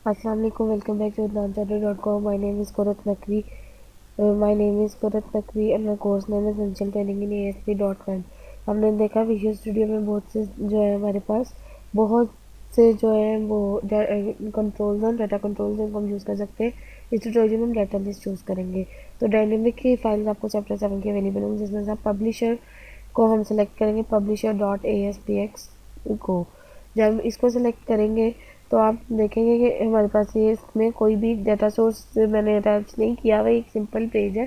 अस्सलाम वालेकुम, welcome back to adnan.com. My name is Kurat Nakvi and my course name is Essential Training in ASP.1. हमने देखा visual studio में बहुत से जो है हमारे पास बहुत से जो है वो कंट्रोल्स हैं, डाटा कंट्रोल्स हैं, हम यूज़ कर सकते हैं। इस ट्यूटोरियल में हम डाटा लिस्ट चूज़ करेंगे। तो डायनेमिक की फाइल आपको चैप्टर 7 की अवेलेबल होंगी, जिसमें से आप पब्लिशर को हम सेलेक्ट करेंगे, publisher.aspx को। जब इसको सेलेक्ट करेंगे तो आप देखेंगे कि हमारे पास ये इसमें कोई भी डाटा सोर्स मैंने अटैच नहीं किया हुआ, एक सिंपल पेज है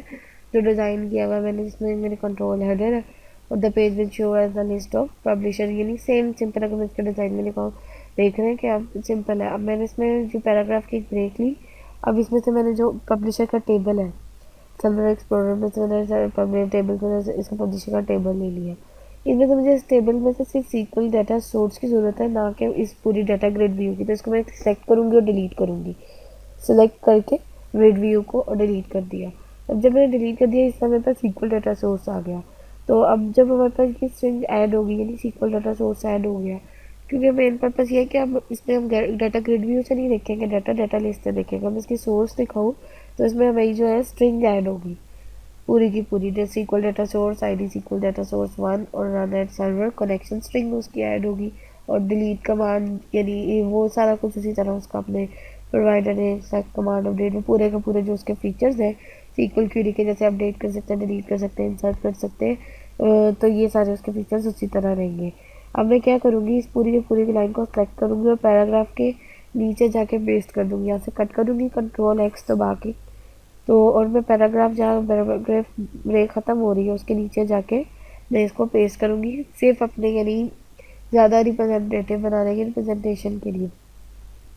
जो डिज़ाइन किया हुआ है मैंने, जिसमें मेरे कंट्रोल हेडर है और the page will show as the list of publisher, यानी सेम सिंपल। अगर मैं इसका डिज़ाइन में लिखा देख रहे हैं कि अब सिंपल है। अब मैंने इसमें जो पैराग्राफ की एक ब्रेक ली, अब इसमें से मैंने जो पब्लिशर का टेबल है सर्वर एक्सप्लोरर में से मैंने टेबल में इसका पब्लिशर का टेबल ले लिया। इनमें से मुझे इस टेबल में से सिर्फ सीक्वल डाटा सोर्स की ज़रूरत है, ना कि इस पूरी डाटा ग्रिड व्यू की। तो इसको मैं सेलेक्ट करूँगी और डिलीट करूँगी। सेलेक्ट करके ग्रिड व्यू को और डिलीट कर दिया। अब जब मैंने डिलीट कर दिया, इसमें मेरे पास सीक्वल डाटा सोर्स आ गया। तो अब जब हमारे पास ये स्ट्रिंग ऐड होगी, यानी सीक्वल डाटा सोर्स ऐड हो गया, क्योंकि मेन पर्पज़ ये है कि अब इसमें हम डाटा ग्रिड व्यू से नहीं देखेंगे, डाटा लिस्ट से देखेंगे। हम इसकी सोर्स दिखाऊँ तो इसमें हमारी जो है स्ट्रिंग ऐड होगी पूरी की पूरी। SQL data source, ID SQL data source 1 और run at server connection string उसकी ऐड होगी, और डिलीट कमांड यानी वो सारा कुछ उसी तरह उसका अपने प्रोवाइडर ने कमांड अपडेट में पूरे के पूरे जो उसके फीचर्स हैं SQL क्वेरी के, जैसे अपडेट कर सकते हैं, डिलीट कर सकते हैं, इंसर्ट कर सकते हैं, तो ये सारे उसके फीचर्स उसी तरह रहेंगे। अब मैं क्या करूँगी, इस पूरी की पूरी लाइन को सेलेक्ट करूँगी और पैराग्राफ के नीचे जाके पेस्ट कर दूँगी। यहाँ से कट करूँगी, Ctrl+X दबा के। तो और मैं पैराग्राफ जहाँ पैराग्राफ ब्रेक ख़त्म हो रही है उसके नीचे जाके मैं इसको पेस्ट करूँगी, सिर्फ अपने यानी ज़्यादा रिप्रेजेंटेटिव बनाने के रिप्रेजेंटेशन के लिए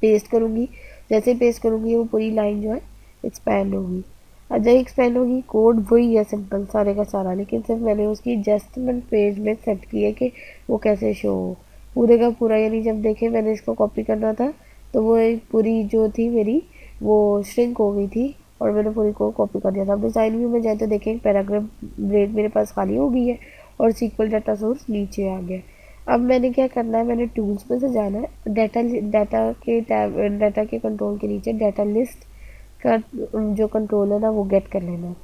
पेस्ट करूँगी। जैसे पेस्ट करूँगी वो पूरी लाइन जो है एक्सपैंड होगी। अब जब एक्सपैंड होगी, कोड वही है सिंपल सारे का सारा, लेकिन सिर्फ मैंने उसकी एडजस्टमेंट पेज में सेट की है कि वो कैसे शो हो पूरे का पूरा। यानी जब देखे मैंने इसको कॉपी करना था तो वो एक पूरी जो थी मेरी वो श्रिंक हो गई थी और मैंने पूरी को कॉपी कर दिया था। अब डिज़ाइन व्यू में जाए तो देखें पैराग्राफ ब्रेक मेरे पास खाली हो गई है और सीक्वल डाटा सोर्स नीचे आ गया। अब मैंने क्या करना है, मैंने टूल्स में से जाना है, डाटा के कंट्रोल के नीचे डाटा लिस्ट का जो कंट्रोल है ना वो गेट कर लेना है।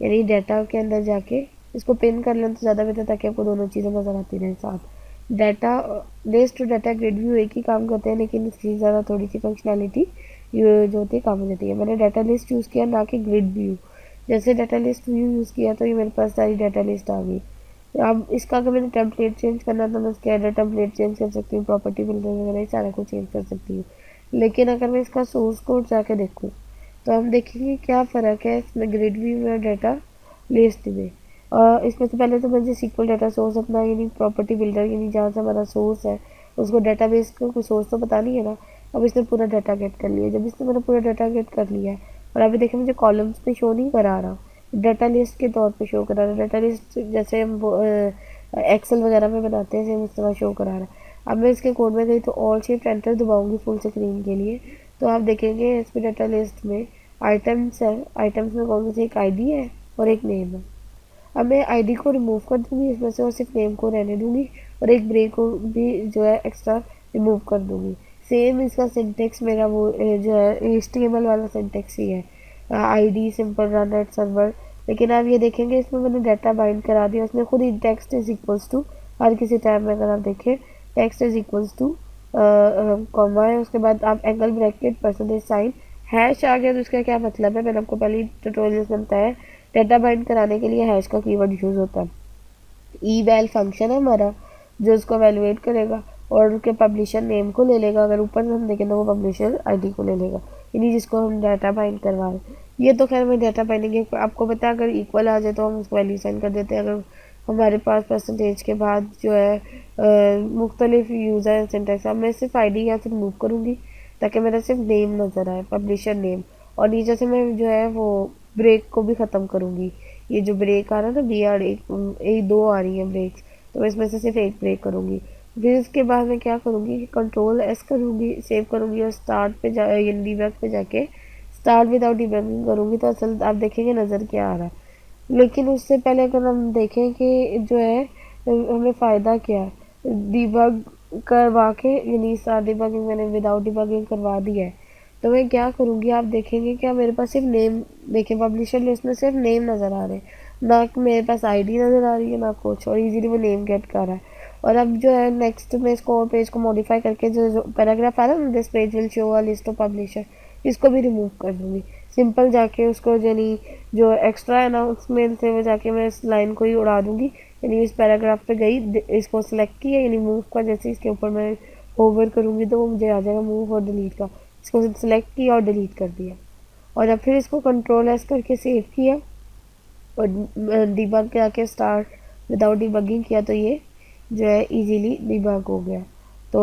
यानी डाटा के अंदर जाके इसको पिन कर लेना तो ज़्यादा बेहतर, ताकि आपको दोनों चीज़ें नज़र आती रहें साथ। डाटा लिस्ट और डाटा ग्रिड व्यू एक ही काम करते हैं, लेकिन इसकी ज़्यादा थोड़ी सी फंक्शनैलिटी ये जो होती है काम हो जाती है। मैंने डाटा लिस्ट यूज़ किया, ना कि ग्रिड व्यू। जैसे डाटा लिस्ट व्यू यूज़ किया तो ये मेरे पास सारी डाटा लिस्ट आ गई। अब इसका अगर मैंने टेम्पलेट चेंज करना तो मैं इसके अंदर टेम्पलेट चेंज कर सकती हूँ, प्रॉपर्टी बिल्डर वगैरह सारा कुछ चेंज कर सकती हूँ। लेकिन अगर मैं इसका सोर्स कोड जाके देखूँ तो हम देखेंगे क्या फ़र्क है इसमें ग्रिड व्यू में और डाटा लिस्ट में। इसमें से पहले तो मुझे SQL डाटा सोर्स अपना यानी प्रॉपर्टी बिल्डर यानी जहाँ से हमारा सोर्स है उसको डाटाबेस को कोई सोर्स तो पता नहीं है ना। अब इसने पूरा डाटा गेट कर लिया। जब इसने मैंने पूरा डाटा गेट कर लिया है और अभी देखिए मुझे कॉलम्स पे शो नहीं करा रहा, डाटा लिस्ट के तौर पे शो करा रहा है। डाटा लिस्ट जैसे हम एक्सेल वगैरह में बनाते हैं सेम इस तरह शो करा रहा है। अब मैं इसके कोड में गई तो ऑल शिफ्ट एंटर दबाऊंगी फुल स्क्रीन के लिए, तो आप देखेंगे इसमें डाटा लिस्ट में आइटम्स है। आइटम्स में कौन सी एक ID है और एक नेम है। अब मैं ID को रिमूव कर दूँगी इसमें से और सिर्फ नेम को रहने दूँगी और एक ब्रेक को भी जो है एक्स्ट्रा रिमूव कर दूँगी। सेम इसका सिंटेक्स मेरा वो जो है HTML वाला सिंटेक्स ही है, ID simple run at server. लेकिन आप ये देखेंगे इसमें मैंने डाटा बाइंड करा दिया, उसने खुद ही टेक्स्ट इज इक्वल्स टू हर किसी टाइम में अगर आप देखें text is equals to comma है, उसके बाद आप angle bracket percentage sign hash आ गया। तो इसका क्या मतलब है, मैंने आपको पहले ट्यूटोरियल में बताया डाटा बाइंड कराने के लिए हैश का कीवर्ड यूज़ होता है। ई-वैल फंक्शन है हमारा जो उसको वैल्यूएट करेगा और उसके पब्लिशर नेम को ले लेगा। अगर ऊपर से हम देखें तो वो पब्लिशर ID को ले लेगा, यानी जिसको हम डाटा बाइंड करवा रहे हैं। ये तो खैर मैं डाटा बाइंडिंग आपको पता है, अगर इक्वल आ जाए तो हम उसको वैल्यू साइन कर देते हैं। अगर हमारे पास परसेंटेज के बाद जो है मुख्तलिफ यूज़र सिंटेक्स, अब मैं सिर्फ ID यहाँ से रिमूव करूँगी ताकि मेरा सिर्फ नेम नज़र आए, पब्लिशर नेम। और नीचे से मैं जो है वो ब्रेक को भी ख़त्म करूँगी। ये जो ब्रेक आ रहा है ना BR एक दो आ रही है ब्रेक्स, तो मैं इसमें से सिर्फ एक ब्रेक करूँगी। फिर इसके बाद मैं क्या करूँगी कि Ctrl+S करूँगी, सेव करूँगी और स्टार्ट पे जा डीबग पे जाके स्टार्ट विदाउट डीबगिंग करूँगी तो असल आप देखेंगे नज़र क्या आ रहा है। लेकिन उससे पहले अगर हम देखें कि जो है हमें फ़ायदा क्या है, डीबग करवा के यानी स्टार्ट डीबगिंग मैंने विदाउट डीबगिंग करवा दिया है, तो मैं क्या करूँगी, आप देखेंगे क्या मेरे पास सिर्फ नेम, देखिए पब्लिशर लिस्ट में सिर्फ नेम नज़र आ रहे हैं, ना कि मेरे पास आईडी नज़र आ रही है ना कुछ, और इजीली वो नेम गेट कर रहा है। और अब जो है नेक्स्ट में इसको पेज को मॉडिफाई करके जो पैराग्राफ आ रहा है ना, this page will show a list of publisher, इसको भी रिमूव कर दूँगी। सिंपल जाके उसको यानी जो एक्स्ट्रा अनाउंसमेंट थे वो जाके मैं इस लाइन को ही उड़ा दूँगी, यानी इस पैराग्राफ पे गई, इसको सिलेक्ट किया, यानी मूव का जैसे इसके ऊपर मैं होवर करूँगी तो वो मुझे आ जाएगा मूव और डिलीट का, इसको सिलेक्ट किया और डिलीट कर दिया। और अब फिर इसको कंट्रोल एस करके सेव किया और डिबग के आके स्टार्ट विदाउट डिबगिंग किया, तो ये जो है इजीली डिबग हो गया।